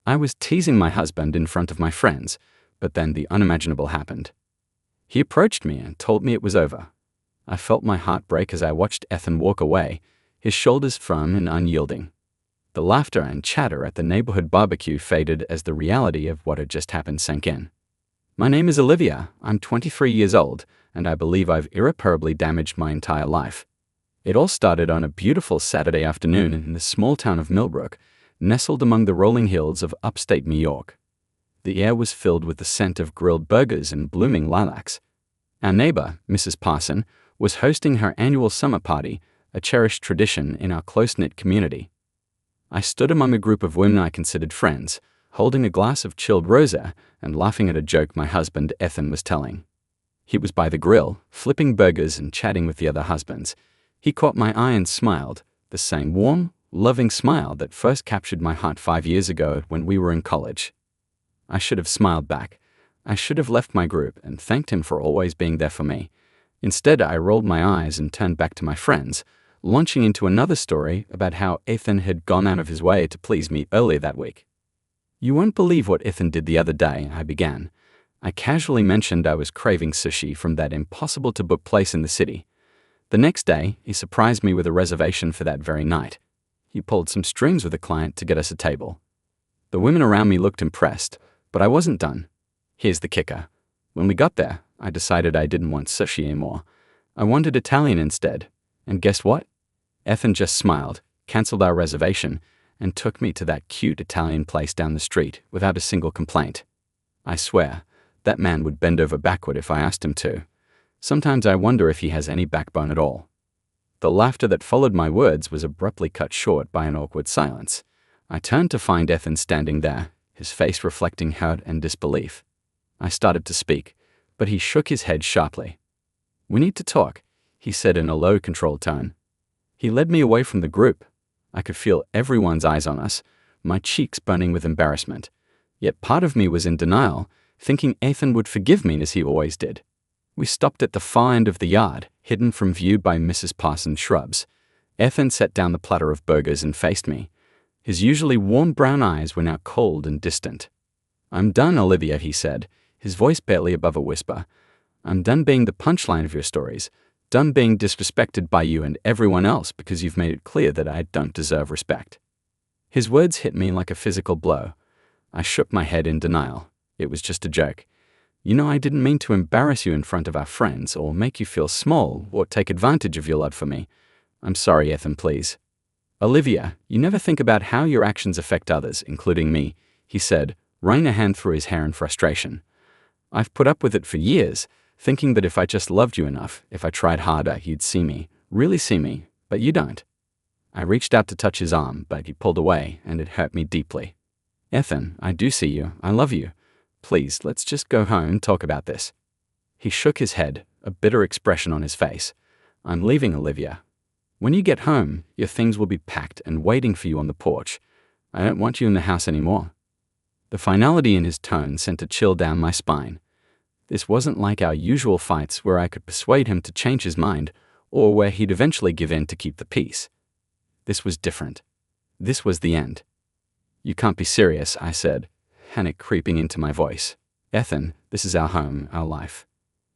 I was teasing my husband in front of my friends, but then the unimaginable happened. He approached me and told me it was over. I felt my heart break as I watched Ethan walk away, his shoulders firm and unyielding. The laughter and chatter at the neighborhood barbecue faded as the reality of what had just happened sank in. My name is Olivia, I'm 23 years old, and I believe I've irreparably damaged my entire life. It all started on a beautiful Saturday afternoon in the small town of Millbrook, nestled among the rolling hills of upstate New York. The air was filled with the scent of grilled burgers and blooming lilacs. Our neighbor, Mrs. Parson, was hosting her annual summer party, a cherished tradition in our close-knit community. I stood among a group of women I considered friends, holding a glass of chilled rosé and laughing at a joke my husband Ethan was telling. He was by the grill, flipping burgers and chatting with the other husbands. He caught my eye and smiled, the same warm, loving smile that first captured my heart 5 years ago when we were in college. I should have smiled back. I should have left my group and thanked him for always being there for me. Instead, I rolled my eyes and turned back to my friends, launching into another story about how Ethan had gone out of his way to please me earlier that week. "You won't believe what Ethan did the other day," I began. I casually mentioned I was craving sushi from that impossible-to-book place in the city. The next day, he surprised me with a reservation for that very night. He pulled some strings with a client to get us a table. The women around me looked impressed, but I wasn't done. Here's the kicker. When we got there, I decided I didn't want sushi anymore. I wanted Italian instead. And guess what? Ethan just smiled, canceled our reservation, and took me to that cute Italian place down the street without a single complaint. I swear, that man would bend over backward if I asked him to. Sometimes I wonder if he has any backbone at all. The laughter that followed my words was abruptly cut short by an awkward silence. I turned to find Ethan standing there, his face reflecting hurt and disbelief. I started to speak, but he shook his head sharply. "We need to talk," he said in a low, controlled tone. He led me away from the group. I could feel everyone's eyes on us, my cheeks burning with embarrassment. Yet part of me was in denial, thinking Ethan would forgive me as he always did. We stopped at the far end of the yard, hidden from view by Mrs. Parsons' shrubs. Ethan set down the platter of burgers and faced me. His usually warm brown eyes were now cold and distant. "I'm done, Olivia," he said, his voice barely above a whisper. "I'm done being the punchline of your stories, done being disrespected by you and everyone else because you've made it clear that I don't deserve respect." His words hit me like a physical blow. I shook my head in denial. It was just a joke. "You know, I didn't mean to embarrass you in front of our friends or make you feel small or take advantage of your love for me. I'm sorry, Ethan, please." "Olivia, you never think about how your actions affect others, including me," he said, running a hand through his hair in frustration. "I've put up with it for years, thinking that if I just loved you enough, if I tried harder, you'd see me, really see me, but you don't." I reached out to touch his arm, but he pulled away, and it hurt me deeply. "Ethan, I do see you. I love you. Please, let's just go home and talk about this." He shook his head, a bitter expression on his face. "I'm leaving, Olivia. When you get home, your things will be packed and waiting for you on the porch. I don't want you in the house anymore." The finality in his tone sent a chill down my spine. This wasn't like our usual fights where I could persuade him to change his mind or where he'd eventually give in to keep the peace. This was different. This was the end. "You can't be serious," I said, panic creeping into my voice. "Ethan, this is our home, our life.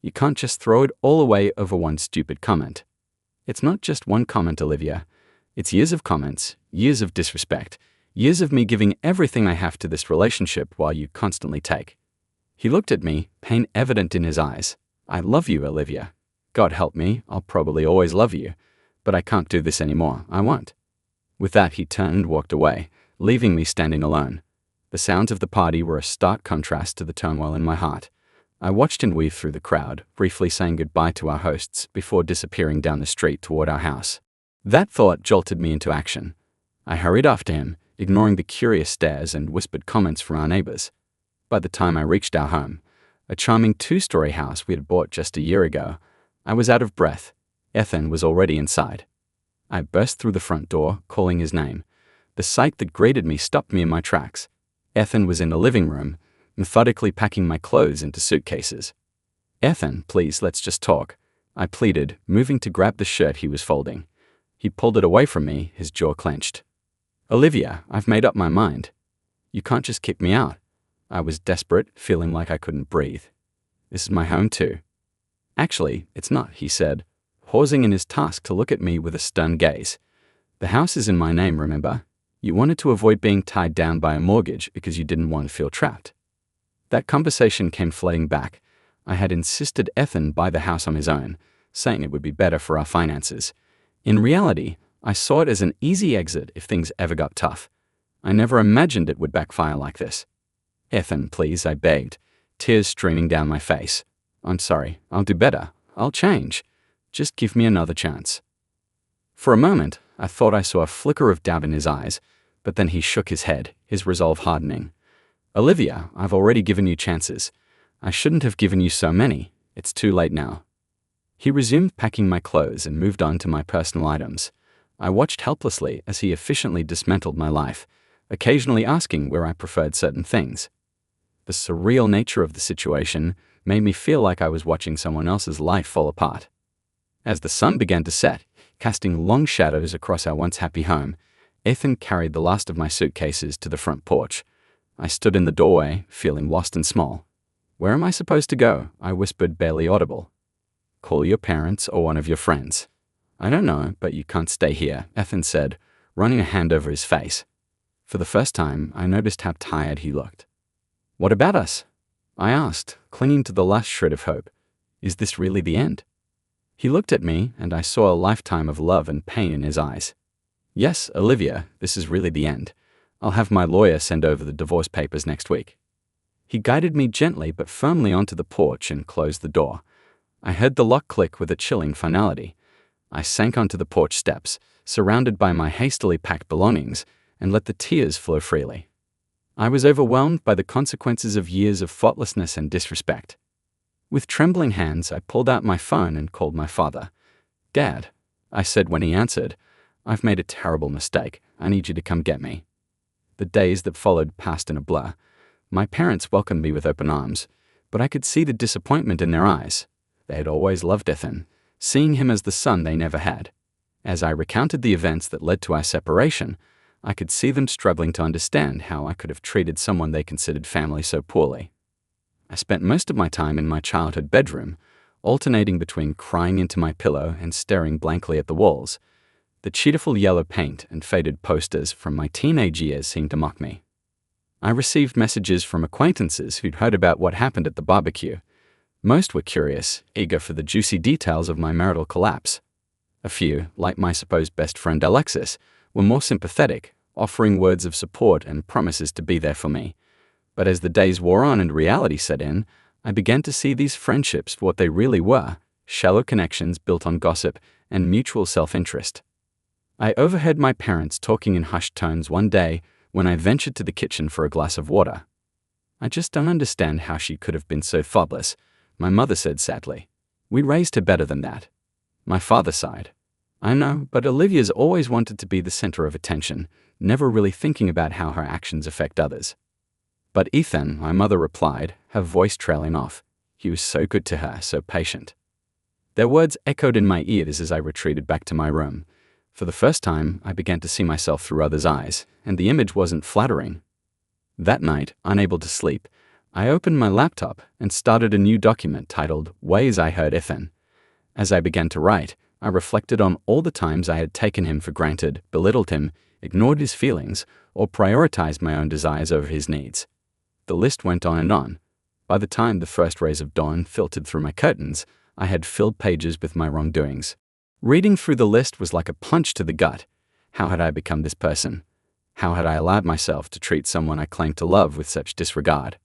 You can't just throw it all away over one stupid comment." "It's not just one comment, Olivia. It's years of comments, years of disrespect, years of me giving everything I have to this relationship while you constantly take." He looked at me, pain evident in his eyes. "I love you, Olivia. God help me, I'll probably always love you. But I can't do this anymore. I won't." With that, he turned and walked away, leaving me standing alone. The sounds of the party were a stark contrast to the turmoil in my heart. I watched him weave through the crowd, briefly saying goodbye to our hosts before disappearing down the street toward our house. That thought jolted me into action. I hurried after him, ignoring the curious stares and whispered comments from our neighbors. By the time I reached our home, a charming 2-story house we had bought just a year ago, I was out of breath. Ethan was already inside. I burst through the front door, calling his name. The sight that greeted me stopped me in my tracks. Ethan was in the living room, methodically packing my clothes into suitcases. "Ethan, please, let's just talk," I pleaded, moving to grab the shirt he was folding. He pulled it away from me, his jaw clenched. "Olivia, I've made up my mind." You can't just kick me out. I was desperate, feeling like I couldn't breathe. This is my home too. Actually, it's not, he said, pausing in his task to look at me with a stern gaze. The house is in my name, remember? You wanted to avoid being tied down by a mortgage because you didn't want to feel trapped. That conversation came flooding back. I had insisted Ethan buy the house on his own, saying it would be better for our finances. In reality, I saw it as an easy exit if things ever got tough. I never imagined it would backfire like this. Ethan, please, I begged, tears streaming down my face. I'm sorry, I'll do better. I'll change. Just give me another chance. For a moment, I thought I saw a flicker of doubt in his eyes, but then he shook his head, his resolve hardening. Olivia, I've already given you chances. I shouldn't have given you so many. It's too late now. He resumed packing my clothes and moved on to my personal items. I watched helplessly as he efficiently dismantled my life, occasionally asking where I preferred certain things. The surreal nature of the situation made me feel like I was watching someone else's life fall apart. As the sun began to set, casting long shadows across our once happy home, Ethan carried the last of my suitcases to the front porch. I stood in the doorway, feeling lost and small. Where am I supposed to go? I whispered, barely audible. Call your parents or one of your friends. I don't know, but you can't stay here, Ethan said, running a hand over his face. For the first time, I noticed how tired he looked. What about us? I asked, clinging to the last shred of hope. Is this really the end? He looked at me, and I saw a lifetime of love and pain in his eyes. Yes, Olivia, this is really the end. I'll have my lawyer send over the divorce papers next week. He guided me gently but firmly onto the porch and closed the door. I heard the lock click with a chilling finality. I sank onto the porch steps, surrounded by my hastily packed belongings, and let the tears flow freely. I was overwhelmed by the consequences of years of thoughtlessness and disrespect. With trembling hands, I pulled out my phone and called my father. Dad, I said when he answered, I've made a terrible mistake. I need you to come get me. The days that followed passed in a blur. My parents welcomed me with open arms, but I could see the disappointment in their eyes. They had always loved Ethan, seeing him as the son they never had. As I recounted the events that led to our separation, I could see them struggling to understand how I could have treated someone they considered family so poorly. I spent most of my time in my childhood bedroom, alternating between crying into my pillow and staring blankly at the walls. The cheerful yellow paint and faded posters from my teenage years seemed to mock me. I received messages from acquaintances who'd heard about what happened at the barbecue. Most were curious, eager for the juicy details of my marital collapse. A few, like my supposed best friend Alexis, were more sympathetic, offering words of support and promises to be there for me. But as the days wore on and reality set in, I began to see these friendships for what they really were, shallow connections built on gossip and mutual self-interest. I overheard my parents talking in hushed tones one day when I ventured to the kitchen for a glass of water. I just don't understand how she could have been so thoughtless, my mother said sadly. We raised her better than that. My father sighed. I know, but Olivia's always wanted to be the center of attention, never really thinking about how her actions affect others. But Ethan, my mother replied, her voice trailing off. He was so good to her, so patient. Their words echoed in my ears as I retreated back to my room. For the first time, I began to see myself through others' eyes, and the image wasn't flattering. That night, unable to sleep, I opened my laptop and started a new document titled Ways I Hurt Ethan. As I began to write, I reflected on all the times I had taken him for granted, belittled him, ignored his feelings, or prioritized my own desires over his needs. The list went on and on. By the time the first rays of dawn filtered through my curtains, I had filled pages with my wrongdoings. Reading through the list was like a punch to the gut. How had I become this person? How had I allowed myself to treat someone I claimed to love with such disregard?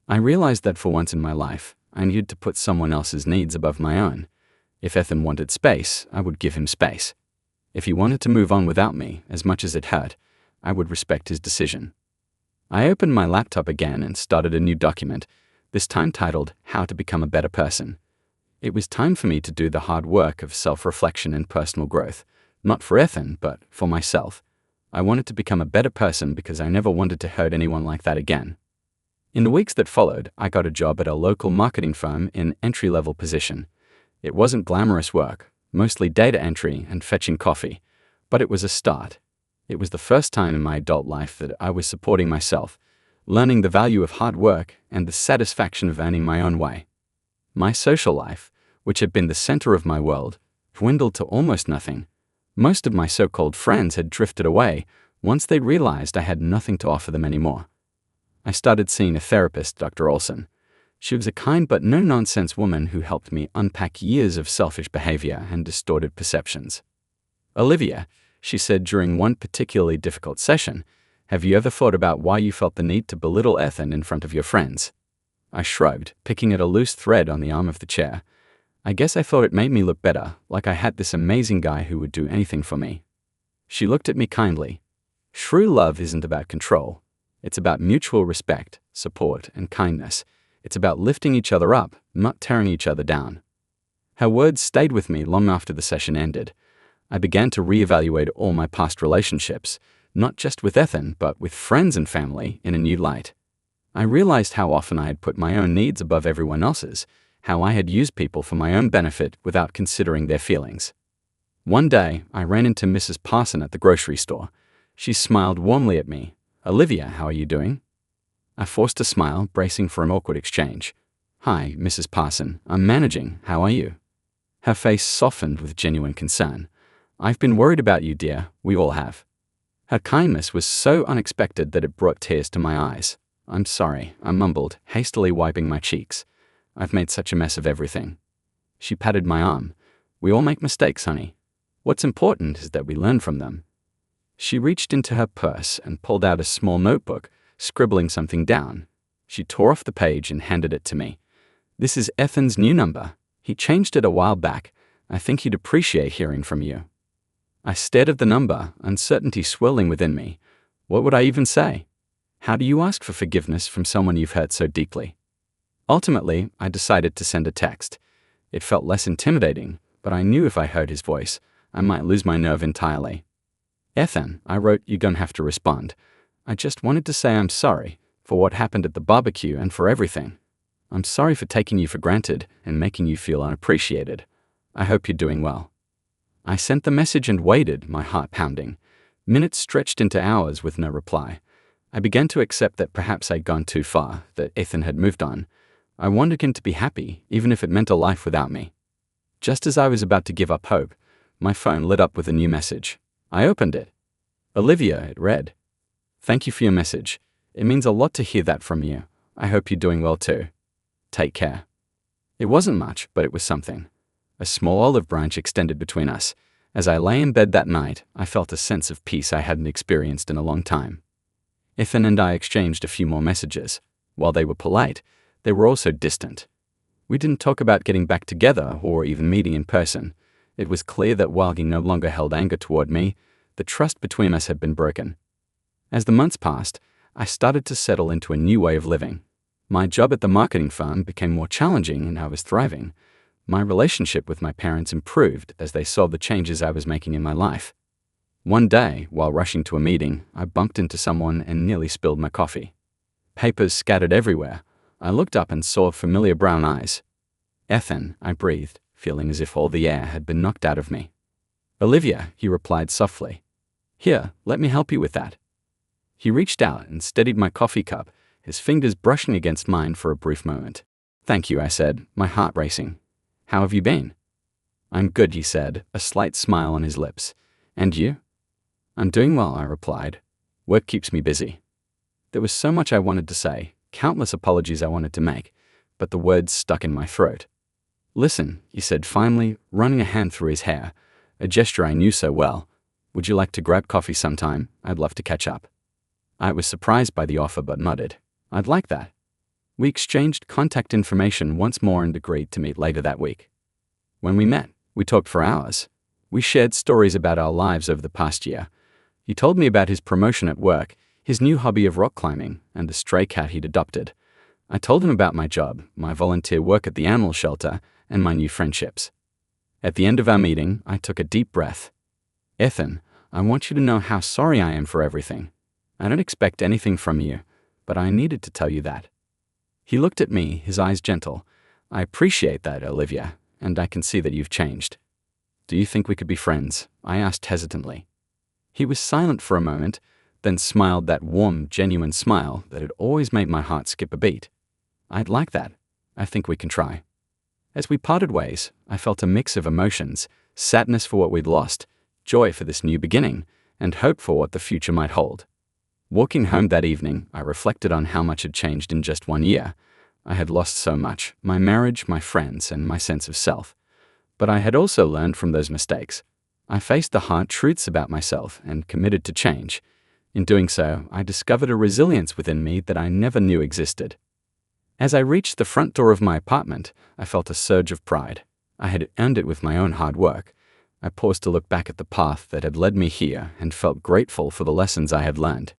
I realized that for once in my life, I needed to put someone else's needs above my own. If Ethan wanted space, I would give him space. If he wanted to move on without me, as much as it hurt, I would respect his decision. I opened my laptop again and started a new document, this time titled How to Become a Better Person. It was time for me to do the hard work of self-reflection and personal growth, not for Ethan, but for myself. I wanted to become a better person because I never wanted to hurt anyone like that again. In the weeks that followed, I got a job at a local marketing firm in an entry-level position. It wasn't glamorous work, mostly data entry and fetching coffee, but it was a start. It was the first time in my adult life that I was supporting myself, learning the value of hard work and the satisfaction of earning my own way. My social life, which had been the center of my world, dwindled to almost nothing. Most of my so-called friends had drifted away once they realized I had nothing to offer them anymore. I started seeing a therapist, Dr. Olson. She was a kind but no-nonsense woman who helped me unpack years of selfish behavior and distorted perceptions. "Olivia," she said during one particularly difficult session, "have you ever thought about why you felt the need to belittle Ethan in front of your friends?" I shrugged, picking at a loose thread on the arm of the chair. I guess I thought it made me look better, like I had this amazing guy who would do anything for me. She looked at me kindly. "True love isn't about control. It's about mutual respect, support, and kindness. It's about lifting each other up, not tearing each other down." Her words stayed with me long after the session ended. I began to reevaluate all my past relationships, not just with Ethan, but with friends and family, in a new light. I realized how often I had put my own needs above everyone else's, how I had used people for my own benefit without considering their feelings. One day, I ran into Mrs. Parson at the grocery store. She smiled warmly at me. "Olivia, how are you doing?" I forced a smile, bracing for an awkward exchange. "Hi, Mrs. Parson. I'm managing. How are you?" Her face softened with genuine concern. "I've been worried about you, dear. We all have." Her kindness was so unexpected that it brought tears to my eyes. "I'm sorry," I mumbled, hastily wiping my cheeks. "I've made such a mess of everything." She patted my arm. "We all make mistakes, honey. What's important is that we learn from them." She reached into her purse and pulled out a small notebook, scribbling something down. She tore off the page and handed it to me. "This is Ethan's new number. He changed it a while back. I think he'd appreciate hearing from you." I stared at the number, uncertainty swirling within me. What would I even say? How do you ask for forgiveness from someone you've hurt so deeply? Ultimately, I decided to send a text. It felt less intimidating, but I knew if I heard his voice, I might lose my nerve entirely. "Ethan," I wrote, "you don't have to respond. I just wanted to say I'm sorry for what happened at the barbecue and for everything. I'm sorry for taking you for granted and making you feel unappreciated. I hope you're doing well." I sent the message and waited, my heart pounding. Minutes stretched into hours with no reply. I began to accept that perhaps I'd gone too far, that Ethan had moved on. I wanted him to be happy, even if it meant a life without me. Just as I was about to give up hope, my phone lit up with a new message. I opened it. "Olivia," it read. "Thank you for your message. It means a lot to hear that from you. I hope you're doing well too. Take care." It wasn't much, but it was something. A small olive branch extended between us. As I lay in bed that night, I felt a sense of peace I hadn't experienced in a long time. Ethan and I exchanged a few more messages. While they were polite, they were also distant. We didn't talk about getting back together or even meeting in person. It was clear that while he no longer held anger toward me, the trust between us had been broken. As the months passed, I started to settle into a new way of living. My job at the marketing firm became more challenging and I was thriving. My relationship with my parents improved as they saw the changes I was making in my life. One day, while rushing to a meeting, I bumped into someone and nearly spilled my coffee. Papers scattered everywhere. I looked up and saw familiar brown eyes. "Ethan," I breathed, feeling as if all the air had been knocked out of me. "Olivia," he replied softly. "Here, let me help you with that." He reached out and steadied my coffee cup, his fingers brushing against mine for a brief moment. "Thank you," I said, my heart racing. "How have you been?" "I'm good," he said, a slight smile on his lips. "And you?" "I'm doing well," I replied. "Work keeps me busy." There was so much I wanted to say, countless apologies I wanted to make, but the words stuck in my throat. "Listen," he said finally, running a hand through his hair, a gesture I knew so well. "Would you like to grab coffee sometime? I'd love to catch up." I was surprised by the offer but nodded. "I'd like that." We exchanged contact information once more and agreed to meet later that week. When we met, we talked for hours. We shared stories about our lives over the past year. He told me about his promotion at work, his new hobby of rock climbing, and the stray cat he'd adopted. I told him about my job, my volunteer work at the animal shelter, and my new friendships. At the end of our meeting, I took a deep breath. "Ethan, I want you to know how sorry I am for everything. I don't expect anything from you, but I needed to tell you that." He looked at me, his eyes gentle. "I appreciate that, Olivia, and I can see that you've changed." "Do you think we could be friends?" I asked hesitantly. He was silent for a moment, then smiled that warm, genuine smile that had always made my heart skip a beat. "I'd like that. I think we can try." As we parted ways, I felt a mix of emotions: sadness for what we'd lost, joy for this new beginning, and hope for what the future might hold. Walking home that evening, I reflected on how much had changed in just 1 year. I had lost so much: my marriage, my friends, and my sense of self. But I had also learned from those mistakes. I faced the hard truths about myself and committed to change. In doing so, I discovered a resilience within me that I never knew existed. As I reached the front door of my apartment, I felt a surge of pride. I had earned it with my own hard work. I paused to look back at the path that had led me here and felt grateful for the lessons I had learned.